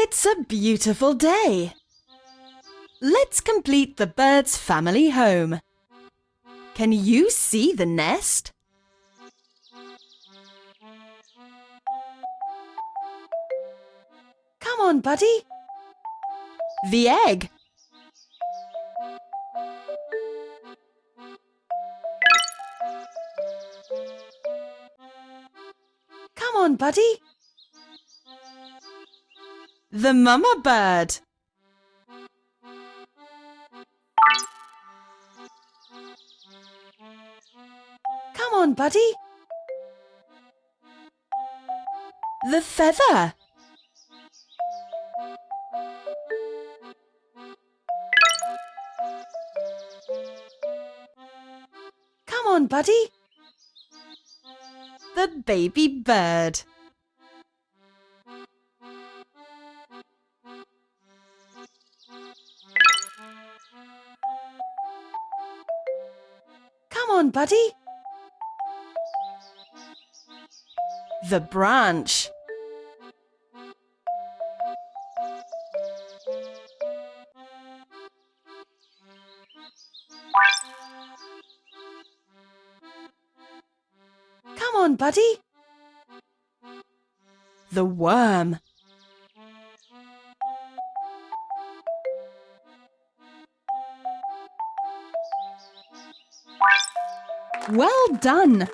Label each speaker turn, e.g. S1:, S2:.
S1: It's a beautiful day. Let's complete the bird's family home. Can you see the nest? Come on, buddy. The egg. Come on, buddy. The mama bird. Come on, buddy. The feather. Come on, buddy. The baby bird. Come on, buddy. The branch. Come on, buddy. The worm. Well done!